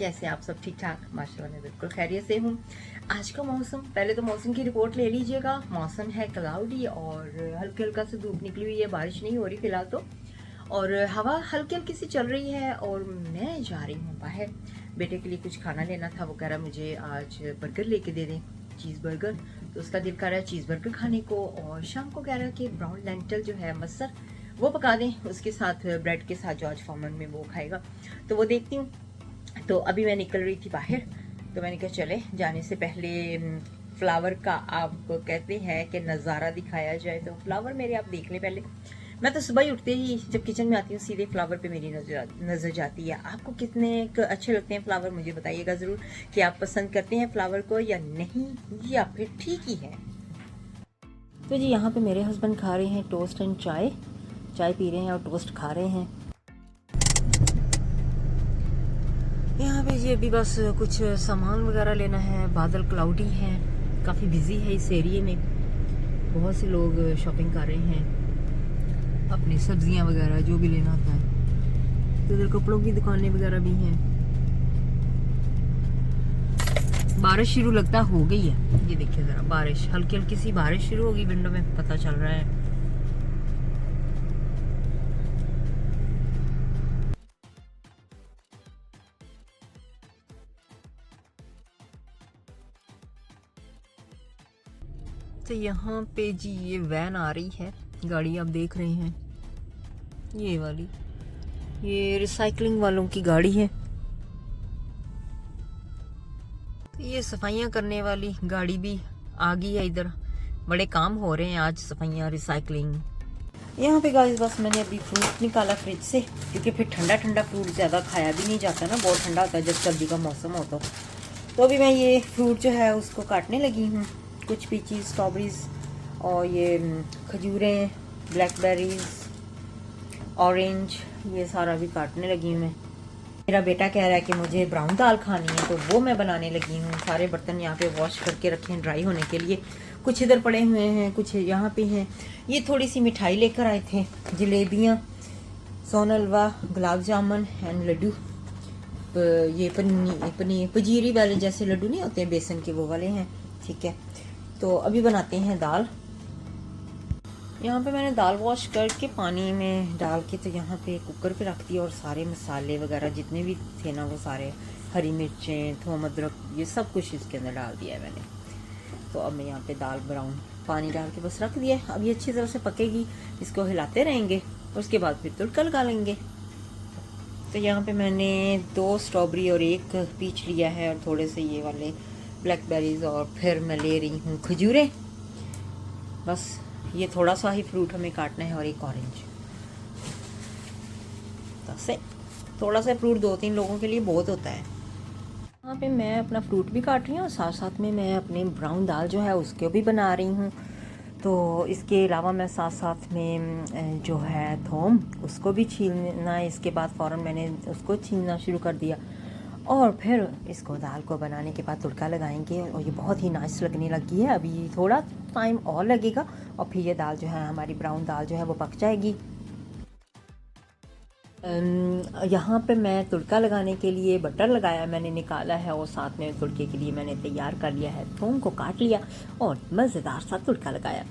कैसे आप सब ठीक ठाक? माशाल्लाह मैं बिल्कुल खैरियत से हूँ। आज का मौसम, पहले तो मौसम की रिपोर्ट ले लीजिएगा। मौसम है क्लाउडी और हल्की हल्का से धूप निकली हुई है, बारिश नहीं हो रही फिलहाल तो, और हवा हल्की हल्की सी चल रही है। और मैं जा रही हूँ बाहर, बेटे के लिए कुछ खाना लेना था। वो कह रहा मुझे आज बर्गर लेके दे दें, चीज़ बर्गर। तो उसका दिल कर रहा है चीज़ बर्गर खाने को, और शाम को कह रहा है कि ब्राउन लेंटल जो है मसर वो पका दें, उसके साथ ब्रेड के साथ जो आज फॉर्मन में वो खाएगा। तो वो देखती हूँ। तो अभी मैं निकल रही थी बाहर, तो मैंने कहा चले जाने से पहले फ्लावर का आप कहते हैं कि नज़ारा दिखाया जाए। तो फ्लावर मेरे आप देख लें पहले। मैं तो सुबह ही उठते ही जब किचन में आती हूँ सीधे फ्लावर पे मेरी नज़र जाती है। आपको कितने अच्छे लगते हैं फ्लावर, मुझे बताइएगा ज़रूर कि आप पसंद करते हैं फ्लावर को या नहीं, या फिर ठीक ही है। तो जी यहाँ पे मेरे हस्बैंड खा रहे हैं टोस्ट एंड चाय, चाय पी रहे हैं और टोस्ट खा रहे हैं। यहाँ पे जी अभी बस कुछ सामान वगैरह लेना है। बादल क्लाउडी है, काफ़ी बिजी है इस एरिए में। बहुत से लोग शॉपिंग कर रहे हैं, अपनी सब्जियां वगैरह जो भी लेना होता है। तो इधर कपड़ों की दुकानें वगैरह भी हैं। बारिश शुरू लगता हो गई है, ये देखिए ज़रा, बारिश हल्की हल्की सी बारिश शुरू होगी, विंडो में पता चल रहा है। तो यहाँ पे जी ये वैन आ रही है, गाड़ी आप देख रहे हैं, ये वाली, ये रिसाइकलिंग वालों की गाड़ी है। तो ये सफाइयाँ करने वाली गाड़ी भी आ गई है इधर। बड़े काम हो रहे हैं आज, सफाइयाँ, रिसाइकलिंग। यहाँ पे गाइस बस मैंने अभी फ्रूट निकाला फ्रिज से, क्योंकि फिर ठंडा ठंडा फ्रूट ज़्यादा खाया भी नहीं जाता ना, बहुत ठंडा होता है जब सर्दी का मौसम हो तो अभी मैं ये फ्रूट जो है उसको काटने लगी हूँ। कुछ पीचीज, स्ट्रॉबेरीज और ये खजूरें, ब्लैकबेरीज, ऑरेंज, ये सारा भी काटने लगी हूँ मैं। मेरा बेटा कह रहा है कि मुझे ब्राउन दाल खानी है, तो वो मैं बनाने लगी हूँ। सारे बर्तन यहाँ पे वॉश करके रखे हैं ड्राई होने के लिए। कुछ इधर पड़े हुए हैं, कुछ यहाँ पे हैं। ये थोड़ी सी मिठाई लेकर आए थे, जलेबियाँ, सोन हलवा, गुलाब जामुन एंड लड्डू। ये पनीर पजीरी वाले जैसे लड्डू नहीं होते हैं बेसन के, वो वाले हैं। ठीक है, तो अभी बनाते हैं दाल। यहाँ पे मैंने दाल वॉश करके पानी में डाल के तो यहाँ पे कुकर पे रख दिया, और सारे मसाले वगैरह जितने भी थे ना वो सारे, हरी मिर्चें, थोम, अदरक, ये सब कुछ इसके अंदर डाल दिया है मैंने। तो अब मैं यहाँ पे दाल ब्राउन पानी डाल के बस रख दिया है। अब ये अच्छी तरह से पकेगी, इसको हिलाते रहेंगे, उसके बाद फिर तड़का लगा लेंगे। तो यहाँ पे मैंने 2 स्ट्रॉबेरी और 1 पीच लिया है, और थोड़े से ये वाले ब्लैकबेरीज, और फिर मैं ले रही हूँ खजूरें। बस ये थोड़ा सा ही फ्रूट हमें काटना है, और 1 ऑरेंज। तो थोड़ा सा फ्रूट 2-3 लोगों के लिए बहुत होता है। यहाँ पे मैं अपना फ्रूट भी काट रही हूँ, और साथ साथ में मैं अपनी ब्राउन दाल जो है उसको भी बना रही हूँ। तो इसके अलावा मैं साथ साथ में जो है थोम, उसको भी छीलना है। इसके बाद फ़ौरन मैंने उसको छीलना शुरू कर दिया, और फिर इसको दाल को बनाने के बाद तड़का लगाएंगे, और ये बहुत ही नाइस लगने लगी है। अभी थोड़ा टाइम और लगेगा, और फिर ये दाल जो है, हमारी ब्राउन दाल जो है वो पक जाएगी। यहाँ पे मैं तड़का लगाने के लिए बटर लगाया मैंने, निकाला है, और साथ में तड़के के लिए मैंने तैयार कर लिया है, थोम को काट लिया और मज़ेदार सा तड़का लगाया।